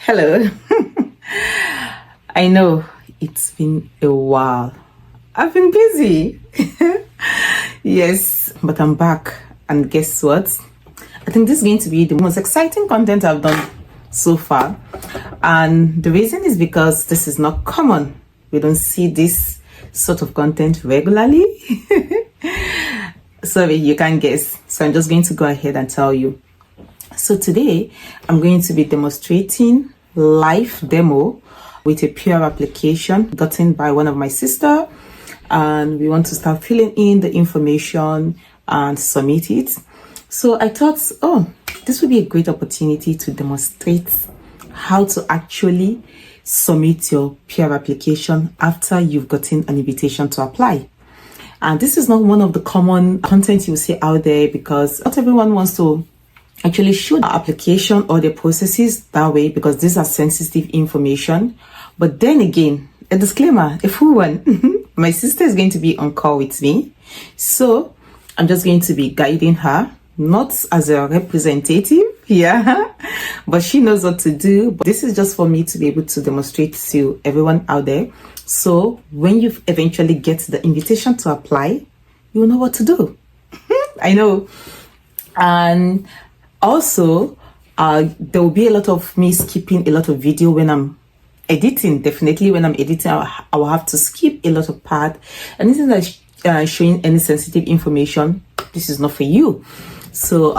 Hello. I know it's been a while. I've been busy. Yes, but I'm back. And guess what? I think this is going to be the most exciting content I've done so far. And the reason is because this is not common. We don't see this sort of content regularly. Sorry, you can't guess. So I'm just going to go ahead and tell you. So today I'm going to be demonstrating live demo with a PR application gotten by one of my sister, and we want to start filling in the information and submit it. So I thought, this would be a great opportunity to demonstrate how to actually submit your PR application after you've gotten an invitation to apply. And this is not one of the common content you see out there, because not everyone wants to actually show the application or the processes that way, because these are sensitive information. But then again, a disclaimer, a full one. My sister is going to be on call with me, so I'm just going to be guiding her, not as a representative, but she knows what to do. But this is just for me to be able to demonstrate to everyone out there. So when you eventually get the invitation to apply, you'll know what to do. I know. And also, there will be a lot of me skipping a lot of video when I'm editing. Definitely when I'm editing, I will have to skip a lot of part. And this is like showing any sensitive information. This is not for you. So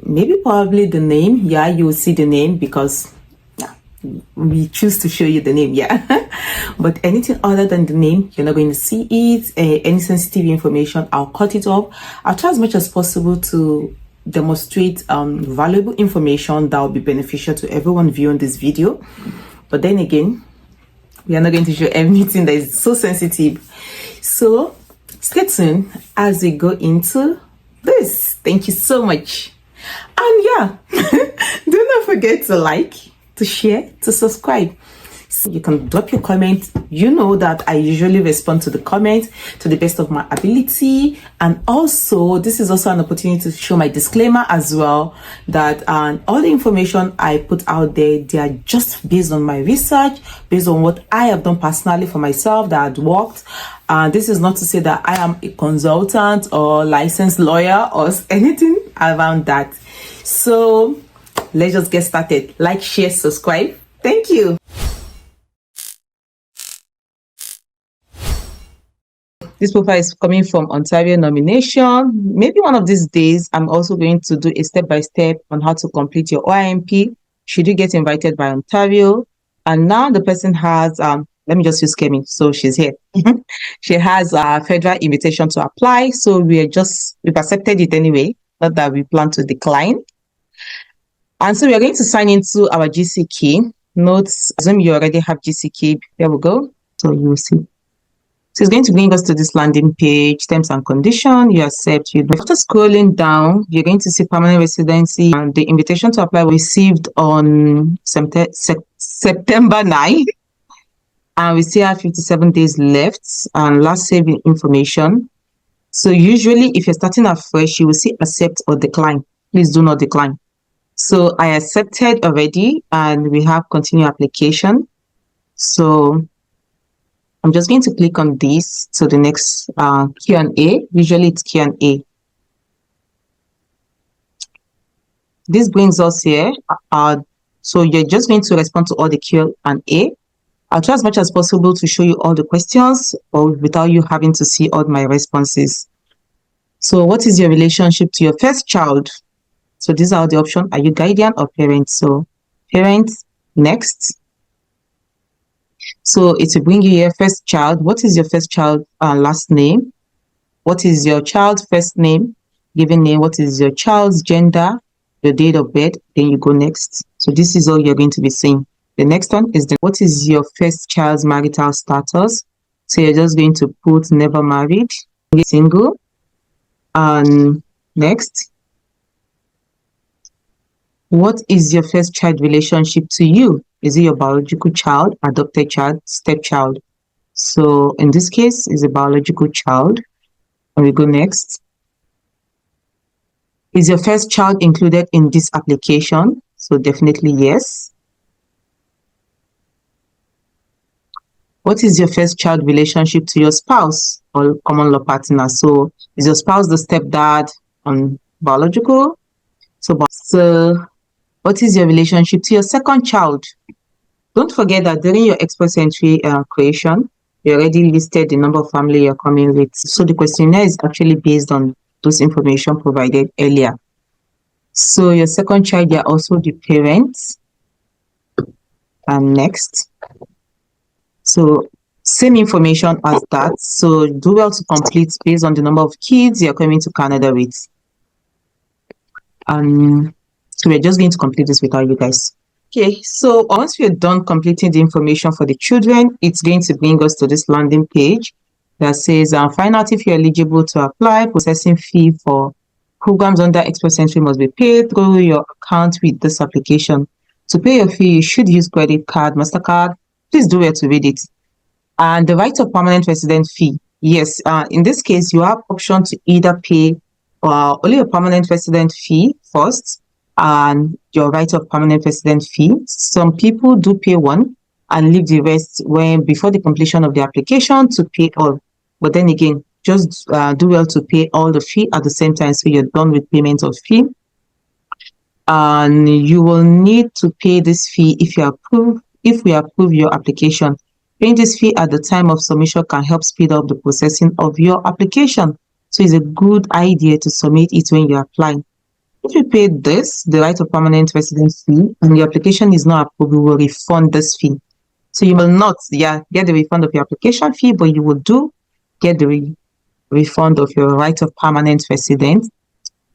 maybe probably the name. Yeah, you will see the name because we choose to show you the name. But anything other than the name, you're not going to see it. Any sensitive information, I'll cut it off. I'll try as much as possible to demonstrate valuable information that will be beneficial to everyone viewing this video. But then again, we are not going to show anything that is so sensitive. So stay tuned as we go into this. Thank you so much. And do not forget to like, to share, to subscribe. So you can drop your comment. You know that I usually respond to the comment to the best of my ability. And also, this is also an opportunity to show my disclaimer as well, that all the information I put out there, they are just based on my research, based on what I have done personally for myself that had worked. This is not to say that I am a consultant or licensed lawyer or anything around that. So let's just get started. Like, share, subscribe. Thank you. This profile is coming from Ontario nomination. Maybe one of these days, I'm also going to do a step-by-step on how to complete your OIMP should you get invited by Ontario. And now the person has, let me just use Kemi. So she's here. She has a federal invitation to apply. So we've accepted it anyway, not that we plan to decline. And so we are going to sign into our GC key. Note, assume you already have GC key. There we go. So you will see. So it's going to bring us to this landing page, terms and conditions. You accept. After scrolling down, you're going to see permanent residency, and the invitation to apply was received on September 9. And we still have 57 days left, and last saving information. So usually if you're starting afresh, you will see accept or decline. Please do not decline. So I accepted already, and we have continue application. So I'm just going to click on this to the next Q&A. Usually it's Q&A. This brings us here. So you're just going to respond to all the Q&A. I'll try as much as possible to show you all the questions, or without you having to see all my responses. So what is your relationship to your first child? So these are the options. Are you guardian or parent? So parent, next. So it will bring you here, first child. What is your first child last name? What is your child's first name, given name? What is your child's gender, your date of birth? Then you go next. So this is all you're going to be seeing. The next one is what is your first child's marital status? So you're just going to put never married, single. And next. What is your first child relationship to you? Is it your biological child, adopted child, stepchild? So in this case, it's a biological child. And we go next. Is your first child included in this application? So definitely yes. What is your first child relationship to your spouse or common law partner? So is your spouse the stepdad on biological? So what is your relationship to your second child? Don't forget that during your express entry creation, you already listed the number of family you're coming with. So the questionnaire is actually based on those information provided earlier. So your second child, they are also the parents. And next. So same information as that. So do well to complete based on the number of kids you're coming to Canada with. So we're just going to complete this without you guys. Okay, so once we're done completing the information for the children, it's going to bring us to this landing page that says, find out if you're eligible to apply. Processing fee for programs under Express Entry must be paid through your account with this application. To pay your fee, you should use credit card, MasterCard. Please do well to read it. And the right of permanent resident fee. Yes, in this case, you have option to either pay only a permanent resident fee first and your right of permanent resident fee. Some people do pay one and leave the rest before the completion of the application to pay all. But then again, just do well to pay all the fee at the same time so you're done with payment of fee. And you will need to pay this fee if we approve your application. Paying this fee at the time of submission can help speed up the processing of your application. So it's a good idea to submit it when you apply. If you pay this, the right of permanent residence fee, and your application is not approved, we will refund this fee. So you will not get the refund of your application fee, but you will get the refund of your right of permanent residence.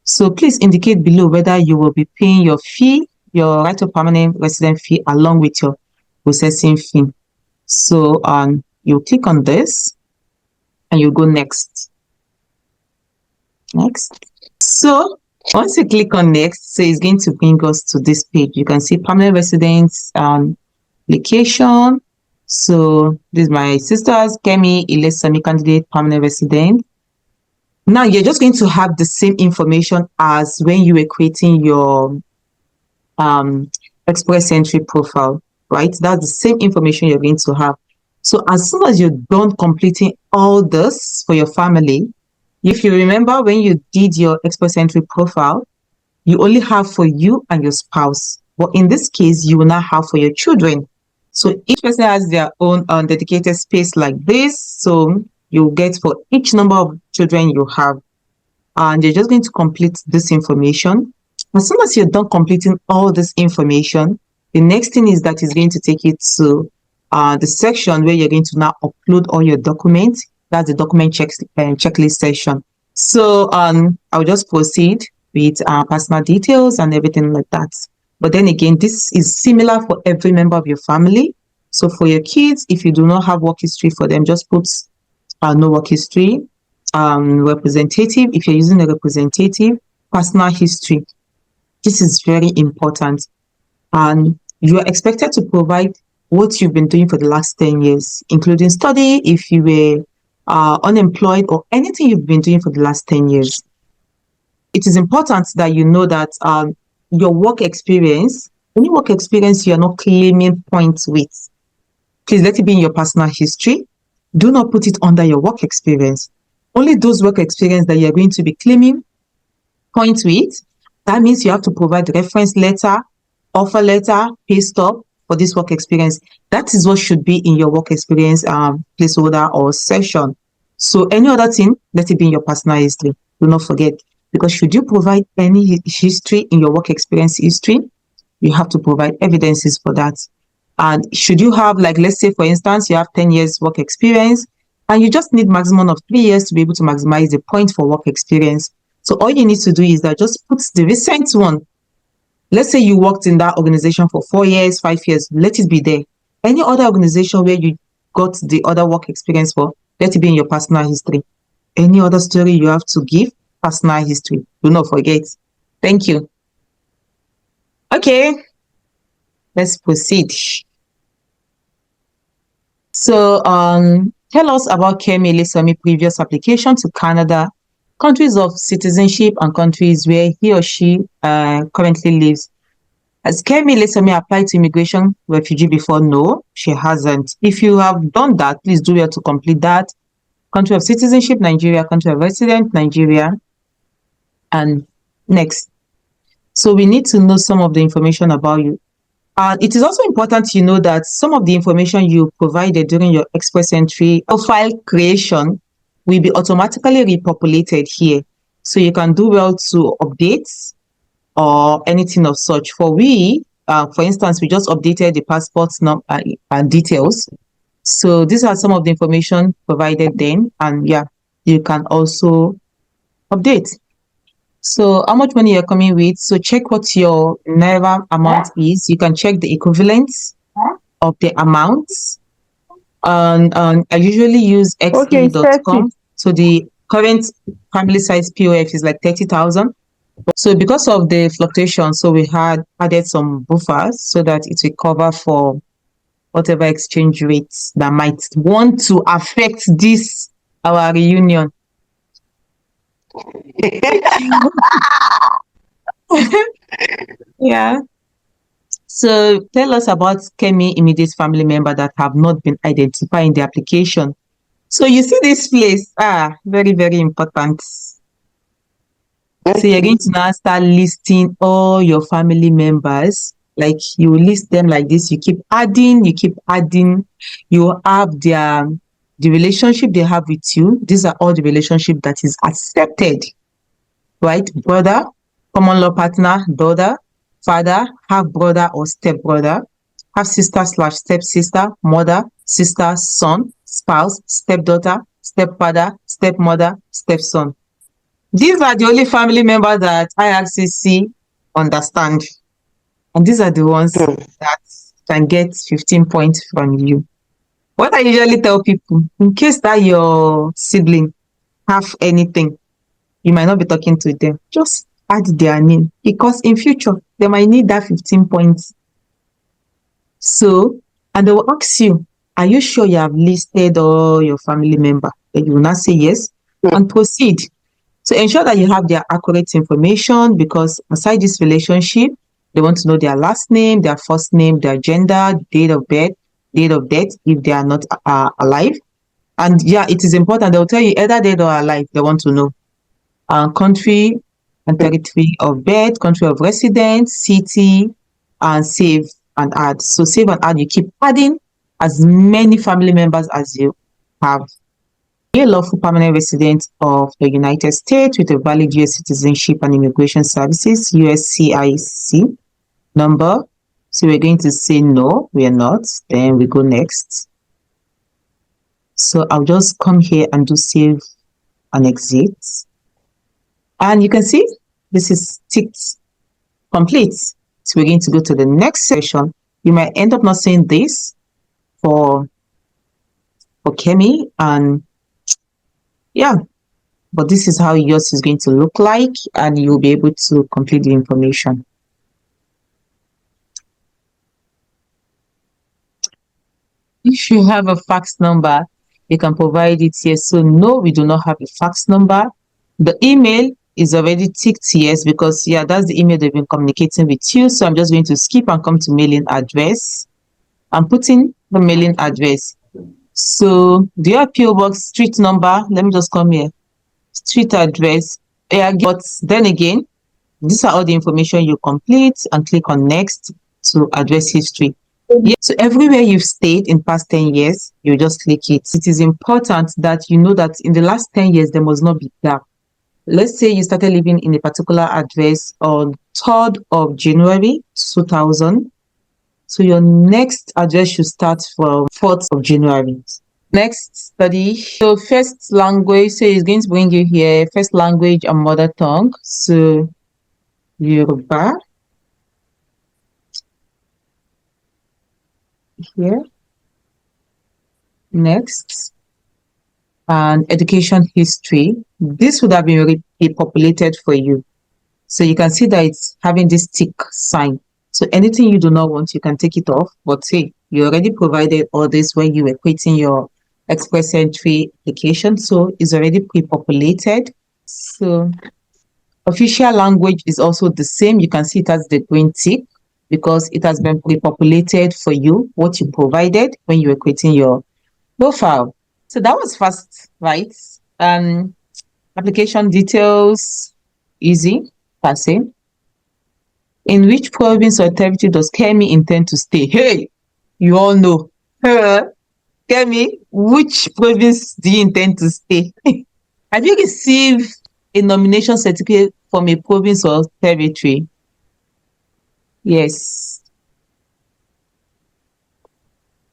So please indicate below whether you will be paying your fee, your right of permanent resident fee, along with your processing fee. So you click on this and you go next. So once you click on next, so it's going to bring us to this page. You can see permanent residence application. So this is my sister's Kemi Ilesami candidate permanent resident. Now you're just going to have the same information as when you were creating your express entry profile, right? That's the same information you're going to have. So as soon as you're done completing all this for your family, if you remember when you did your express entry profile, you only have for you and your spouse. But in this case, you will now have for your children. So each person has their own dedicated space like this. So you get for each number of children you have. And you're just going to complete this information. As soon as you're done completing all this information, the next thing is that it's going to take you to the section where you're going to now upload all your documents. That's the document checklist section. So I'll just proceed with personal details and everything like that. But then again, this is similar for every member of your family. So for your kids, if you do not have work history for them, just put no work history. Representative, if you're using a representative, personal history. This is very important. And you are expected to provide what you've been doing for the last 10 years, including study, if you were unemployed, or anything you've been doing for the last 10 years. It is important that you know that your work experience, any work experience you are not claiming points with, please let it be in your personal history. Do not put it under your work experience. Only those work experience that you're going to be claiming points with, that means you have to provide reference letter, offer letter, pay stub for this work experience. That is what should be in your work experience placeholder or session. So any other thing, let it be in your personal history. Do not forget, because should you provide any history in your work experience history, you have to provide evidences for that. And should you have, like, let's say, for instance, you have 10 years work experience, and you just need maximum of 3 years to be able to maximize the point for work experience. So all you need to do is that just put the recent one. Let's say you worked in that organization for 4 years, 5 years, let it be there. Any other organization where you got the other work experience for, let it be in your personal history. Any other story you have to give, personal history. Do not forget. Thank you. Okay, let's proceed. So tell us about Kemi Ilesami's previous application to Canada, countries of citizenship, and countries where he or she currently lives. Has Kemi Lesami applied to immigration refugee before? No, she hasn't. If you have done that, please do well to complete that. Country of citizenship, Nigeria. Country of resident, Nigeria. And next. So we need to know some of the information about you. It is also important you know that some of the information you provided during your express entry profile creation will be automatically repopulated here. So you can do well to update or anything of such. For instance, we just updated the passport details. So these are some of the information provided then. And yeah, you can also update. So how much money you're coming with? So check what your Naira amount is. You can check the equivalent of the amounts. And I usually use xe.com. So the current family size POF is like 30,000. So because of the fluctuation, so we had added some buffers so that it will cover for whatever exchange rates that might want to affect this, our reunion. Yeah. So tell us about Kemi immediate family member that have not been identified in the application. So you see this place, very, very important. So you're going to now start listing all your family members. Like you list them like this. You keep adding. You have the relationship they have with you. These are all the relationship that is accepted, right? Brother, common law partner, daughter, father, half brother or step brother, half sister / stepsister, mother, sister, son, spouse, stepdaughter, stepfather, stepmother, stepson. These are the only family members that IRCC understand. And these are the ones that can get 15 points from you. What I usually tell people, in case that your sibling have anything, you might not be talking to them. Just add their name because in future, they might need that 15 points. So, and they will ask you, are you sure you have listed all your family member? And you will not say yes and proceed. So ensure that you have their accurate information because aside this relationship, they want to know their last name, their first name, their gender, date of birth, date of death if they are not alive. And yeah, it is important. They'll tell you either dead or alive. They want to know country and territory of birth, country of residence, city, and save and add. So save and add, you keep adding as many family members as you have. A lawful permanent resident of the United States with a valid U.S. citizenship and immigration services, USCIC number. So we're going to say no, we are not. Then we go next. So I'll just come here and do save and exit. And you can see this is ticked complete. So we're going to go to the next section. You might end up not seeing this for Kemi and yeah, but this is how yours is going to look like and you'll be able to complete the information. If you have a fax number, you can provide it here. So no, we do not have a fax number. The email is already ticked yes because yeah, that's the email they've been communicating with you. So I'm just going to skip and come to mailing address. I'm putting the mailing address. So do you have PO box street number? Let me just come here. Street address. Yeah, but then again, these are all the information you complete and click on next to address history. Yeah, so everywhere you've stayed in past 10 years, you just click it. It is important that you know that in the last 10 years, there must not be gap. Let's say you started living in a particular address on 3rd of January 2000. So your next address should start from 4th of January. Next study. So first language, so it's going to bring you here, first language and mother tongue. So Yoruba. Here. Next. And education history. This would have been repopulated for you. So you can see that it's having this tick sign. So anything you do not want, you can take it off. But hey, you already provided all this when you were creating your express entry application. So it's already pre-populated. So official language is also the same. You can see it as the green tick. because it has been pre-populated for you, what you provided when you were creating your profile. So that was fast, right? Application details, easy, passing. In which province or territory does Kemi intend to stay? Hey, you all know. Kemi, which province do you intend to stay? Have you received a nomination certificate from a province or territory? Yes.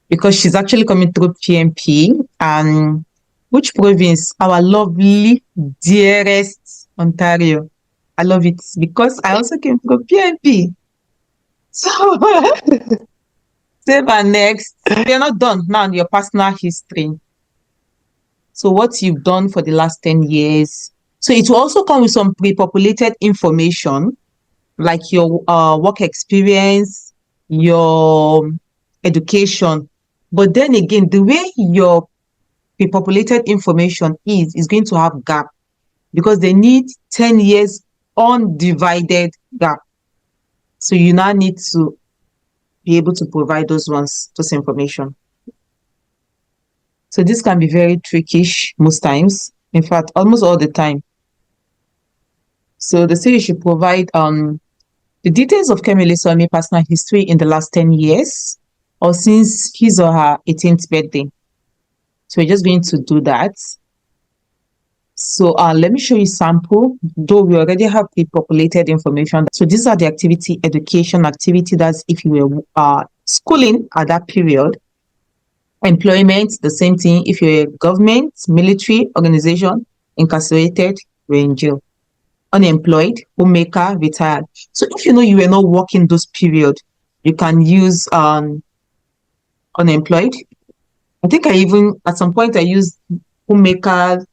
Because she's actually coming through PMP. And which province? Our lovely, dearest Ontario. I love it because I also came through PMP. So, save and next. You're not done now. Your personal history. So what you've done for the last 10 years. So it will also come with some pre-populated information like your work experience, your education. But then again, the way your pre-populated information is going to have gap because they need 10 years undivided gap. So you now need to be able to provide those information. So this can be very trickish most times. In fact, almost all the time. So they say you should provide the details of Kemi Lesuami personal history in the last 10 years or since his or her 18th birthday. So we're just going to do that. So let me show you sample, though we already have pre-populated information. So these are the activity, education activity. That's if you were schooling at that period. Employment, the same thing. If you're a government, military organization, incarcerated, you're in jail. Unemployed, homemaker, retired. So if you know you were not working those period, you can use unemployed. I think at some point I used homemaker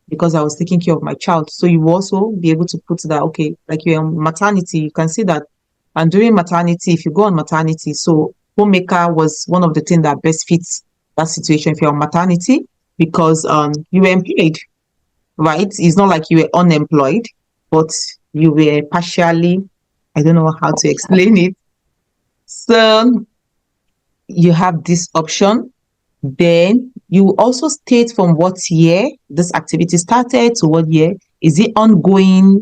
because I was taking care of my child. So you will also be able to put that, okay, like you're on maternity, you can see that. And during maternity, if you go on maternity, so homemaker was one of the things that best fits that situation if you're on maternity because you were employed, right? It's not like you were unemployed, but you were partially, I don't know how to explain it. So you have this option. Then you also state from what year this activity started to what year. Is it ongoing?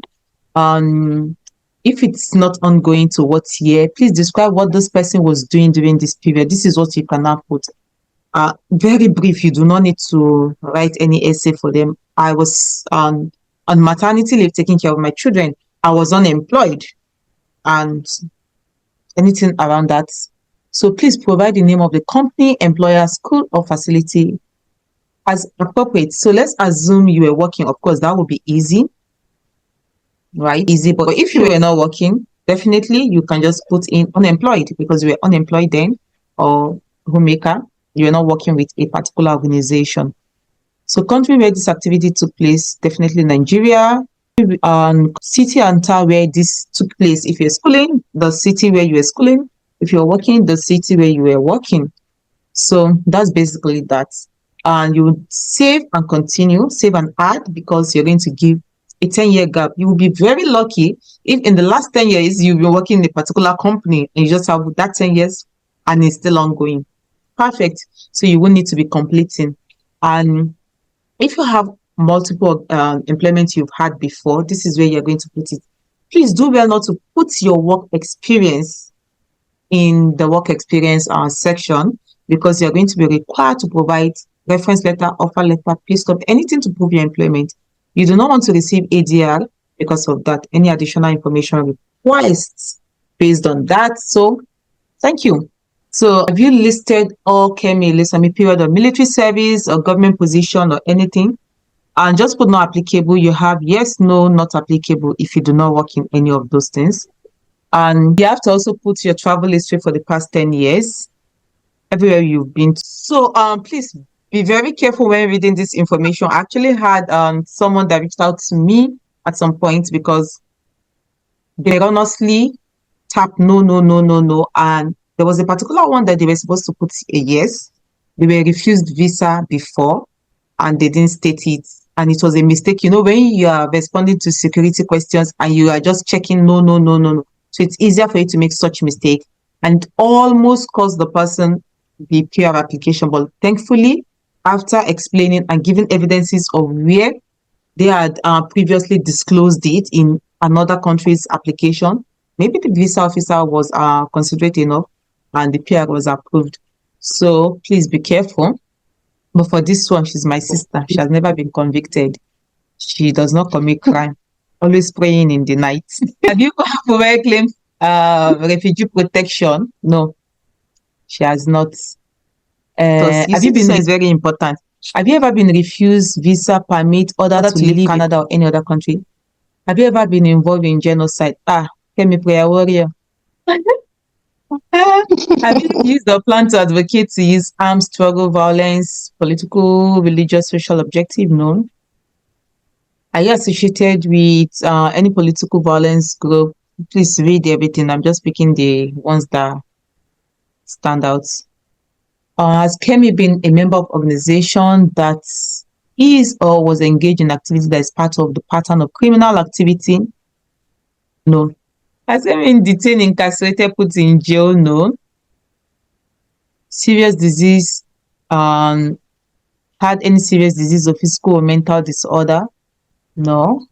If it's not ongoing, to what year? Please describe what this person was doing during this period. This is what you can now put. Very brief. You do not need to write any essay for them. I was on maternity leave taking care of my children. I was unemployed and anything around that. So please provide the name of the company, employer, school, or facility as appropriate. So let's assume you were working. Of course, that would be easy, right? Easy. But if you were not working, definitely you can just put in unemployed because you were unemployed then or homemaker. You were not working with a particular organization. So country where this activity took place, definitely Nigeria. City and town where this took place. If you're schooling, the city where you were schooling. If you're working, the city where you were working. So that's basically that. And you would save and continue, save and add because you're going to give a 10-year gap. You will be very lucky if in the last 10 years you've been working in a particular company and you just have that 10 years and it's still ongoing. Perfect. So you won't need to be completing. And if you have multiple employments you've had before, this is where you're going to put it. Please do well not to put your work experience in the work experience section because you're going to be required to provide reference letter, offer letter, pay stub, anything to prove your employment. You do not want to receive ADR because of that. Any additional information requests based on that. So thank you. So have you listed all Kemi Lesuami period of military service or government position or anything? And just put not applicable. You have yes, no, not applicable if you do not work in any of those things. And you have to also put your travel history for the past 10 years, everywhere you've been. So please be very careful when reading this information. I actually had someone that reached out to me at some point because they honestly tapped no. And there was a particular one that they were supposed to put a yes. They were refused visa before and they didn't state it. And it was a mistake. You know, when you are responding to security questions and you are just checking no. So it's easier for you to make such mistake and almost cost the person the PR application. But thankfully, after explaining and giving evidences of where they had previously disclosed it in another country's application, maybe the visa officer was considerate enough and the PR was approved. So please be careful. But for this one, she's my sister. She has never been convicted. She does not commit crime. Always praying in the night. Have you ever claimed refugee protection? No, she has not. Have you been? Is very important. Have you ever been refused visa, permit, order to leave Canada or any other country? Have you ever been involved in genocide? Kemi prayer warrior. Have you used or plan to advocate to use armed struggle, violence, political, religious, social objective? No. Are you associated with any political violence group? Please read everything. I'm just picking the ones that stand out. Has Kemi been a member of organization that is or was engaged in activity that is part of the pattern of criminal activity? No. Has Kemi been detained, incarcerated, put in jail? No. Serious disease, had any serious disease or physical or mental disorder? No.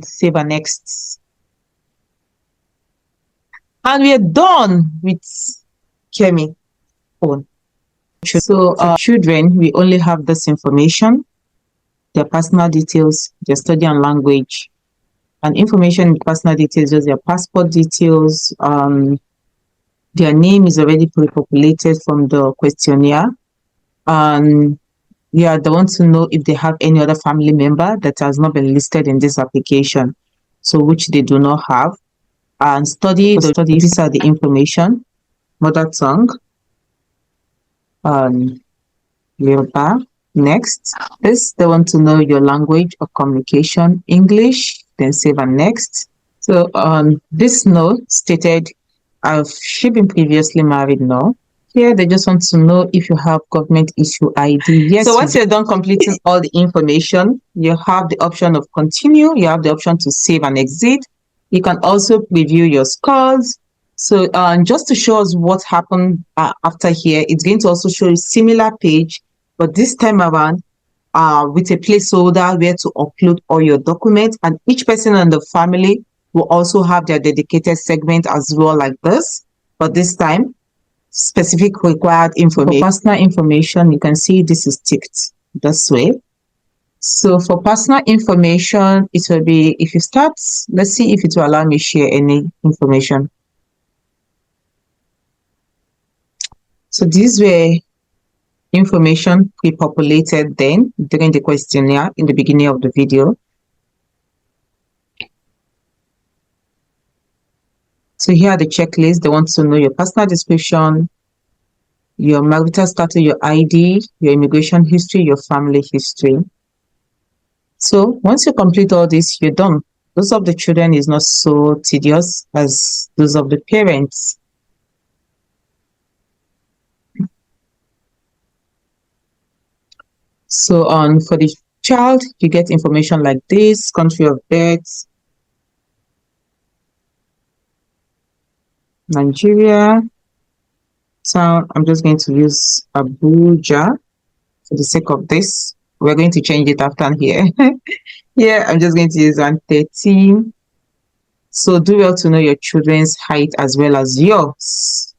Save and next. And we are done with Kemi. So children, we only have this information, their personal details, their study and language, and information in personal details, just their passport details. Their name is already pre-populated from the questionnaire. We are the ones to know if they have any other family member that has not been listed in this application, so which they do not have. And these are the information: mother tongue, Yoruba. Next, they want to know your language of communication, English. Then save and next. So this note stated, have she been previously married? No. Here they just want to know if you have government issue ID. Yes. So once you're done completing all the information, you have the option of continue. You have the option to save and exit. You can also preview your scores. So just to show us what happened after here, it's going to also show a similar page, but this time around with a placeholder where to upload all your documents, and each person in the family will also have their dedicated segment as well, like this. But this time, specific required information. For personal information, you can see this is ticked this way. So for personal information, it will be, if you start, let's see if it will allow me to share any information. So these were information pre-populated then during the questionnaire in the beginning of the video. So here are the checklists. They want to know your personal description, your marital status, your ID, your immigration history, your family history. So once you complete all this, you're done. Those of the children is not so tedious as those of the parents. So for the child, you get information like this: country of birth, Nigeria. So I'm just going to use Abuja for the sake of this. We're going to change it after here. Yeah, I'm just going to use 113. So do well to know your children's height as well as yours,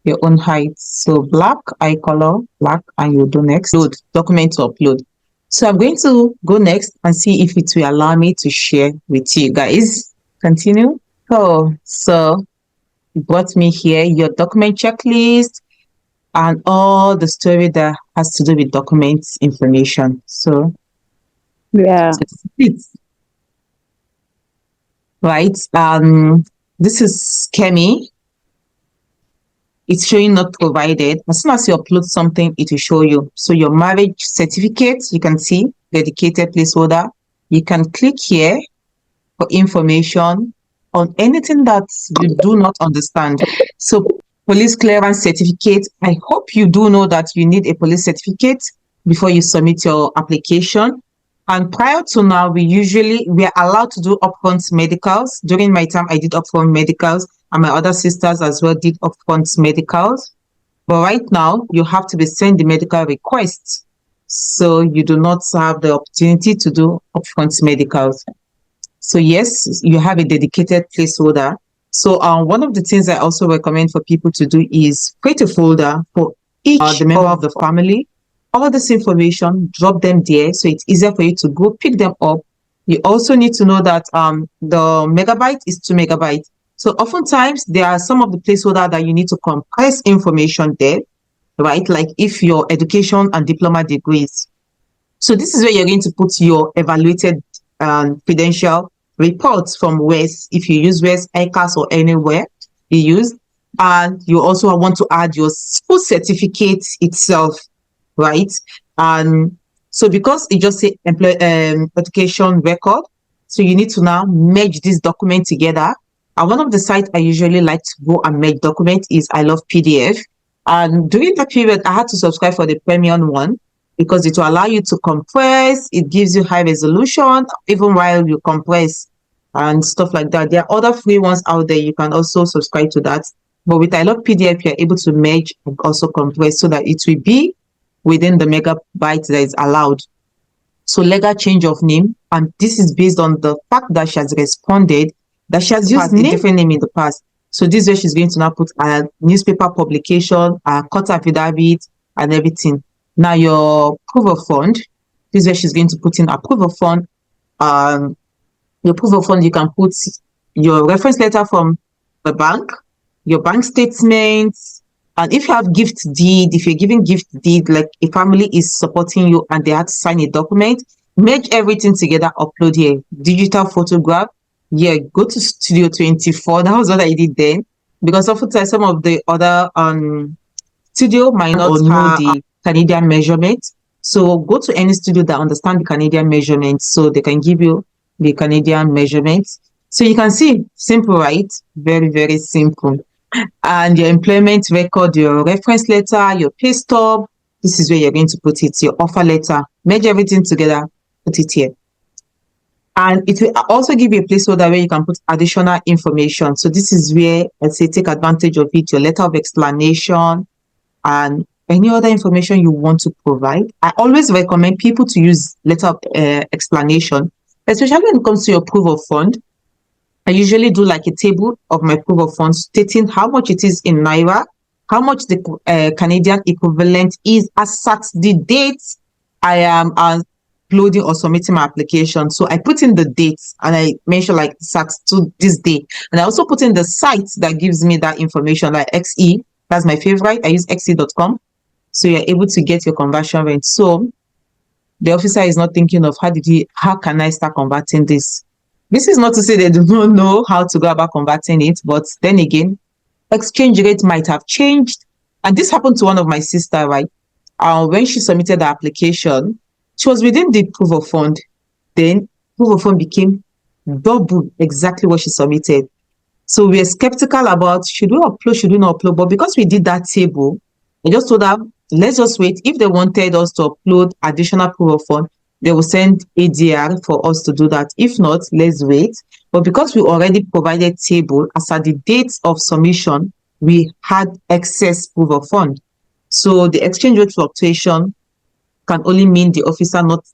your own height. So black, eye color, black, and you do next. Load, document to upload. So I'm going to go next and see if it will allow me to share with you guys. Continue. So it brought me here, your document checklist and all the story that has to do with documents information. So yeah, right. This is Kemi. It's showing not provided. As soon as you upload something, it will show you. So your marriage certificate, you can see dedicated placeholder. You can click here for information on anything that you do not understand. So police clearance certificate, I hope you do know that you need a police certificate before you submit your application. And prior to now, we are allowed to do upfront medicals. During my time, I did upfront medicals, and my other sisters as well did upfront medicals. But right now, you have to be sent the medical requests. So you do not have the opportunity to do upfront medicals. So yes, you have a dedicated placeholder. So one of the things I also recommend for people to do is create a folder for each the member of the family. All this information, drop them there so it's easier for you to go pick them up. You also need to know that the megabyte is 2 megabytes. So oftentimes there are some of the placeholder that you need to compress information there, right? Like if your education and diploma degrees. So this is where you're going to put your evaluated credential reports from WES. If you use WES, ICAS, or anywhere you use, and you also want to add your school certificate itself, right? And so because it just say education record, so you need to now merge this document together. And one of the sites I usually like to go and merge documents is I Love PDF. And during that period, I had to subscribe for the premium one because it will allow you to compress. It gives you high resolution even while you compress and stuff like that. There are other free ones out there. You can also subscribe to that. But with I Love PDF, you're able to merge and also compress so that it will be within the megabytes that is allowed. So legal change of name, and this is based on the fact that she has responded that she has used a different name in the past. So this is where she's going to now put a newspaper publication, a court affidavit, and everything. Now your proof of fund, this is where she's going to put in a proof of fund. Your proof of fund, you can put your reference letter from the bank, your bank statements, and if you have gift deed, if you're giving gift deed, like a family is supporting you and they have to sign a document, merge everything together, upload here. Digital photograph, yeah, go to Studio 24. That was what I did then. Because oftentimes some of the other studio might not know the Canadian measurement. So go to any studio that understand the Canadian measurement so they can give you the Canadian measurements. So you can see, simple, right? Very, very simple. And your employment record, your reference letter, your pay stub, this is where you're going to put it, your offer letter, merge everything together, put it here. And it will also give you a placeholder where you can put additional information. So this is where I say take advantage of it, your letter of explanation and any other information you want to provide. I always recommend people to use letter of explanation, especially when it comes to your proof of fund. I usually do like a table of my proof of funds stating how much it is in Naira, how much the Canadian equivalent is as at the date I am uploading or submitting my application. So I put in the dates and I mention like SAT to this day. And I also put in the site that gives me that information, like XE. That's my favorite. I use xe.com. So you're able to get your conversion rate. So the officer is not thinking of how can I start converting this? This is not to say they do not know how to go about converting it, but then again, exchange rate might have changed. And this happened to one of my sister, right? When she submitted the application, she was within the proof of fund. Then proof of fund became double exactly what she submitted. So we are skeptical about should we upload, should we not upload? But because we did that table, I just told her, let's just wait. If they wanted us to upload additional proof of fund, they will send ADR for us to do that. If not, let's wait. But because we already provided table as at the date of submission, we had excess proof of fund. So the exchange rate fluctuation can only mean the officer not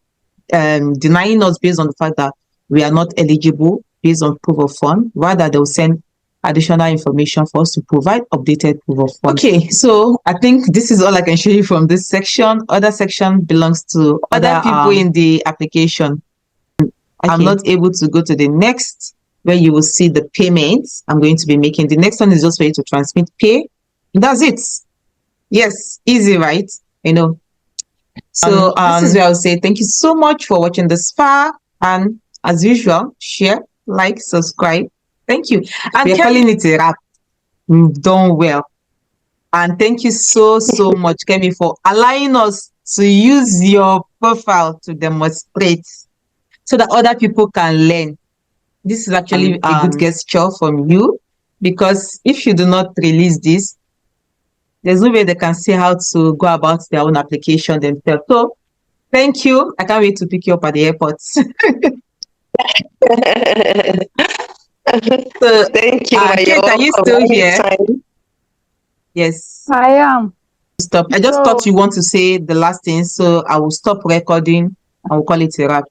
denying us based on the fact that we are not eligible based on proof of fund. Rather, they'll send additional information for us to provide updated proof of fund. Okay, so I think this is all I can show you from this section. Other section belongs to other people in the application. Okay. I'm not able to go to the next where you will see the payments I'm going to be making. The next one is just for you to transmit pay. And that's it. Yes, easy, right? You know. So this is where I'll say thank you so much for watching this far. And as usual, share, like, subscribe. Thank you. And we're calling it a wrap. We've done well. And thank you so much, Kemi, for allowing us to use your profile to demonstrate so that other people can learn. This is actually a good gesture from you, because if you do not release this, there's no way they can see how to go about their own application themselves. So Thank you. I can't wait to pick you up at the airport. So, Thank you, ma. You're Kate, are you welcome. still here? Anytime. Yes. I am. Stop. I just So, thought you want to say the last thing, so I will stop recording and we'll call it a wrap.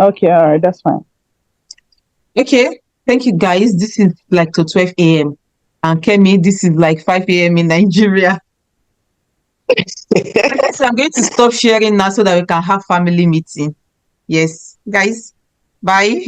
okay, all right, that's fine. Okay. Thank you, guys. This is like to 12 a.m. And Kemi, this is like 5 a.m. in Nigeria. So I'm going to stop sharing now so that we can have family meeting. Yes, guys. Bye.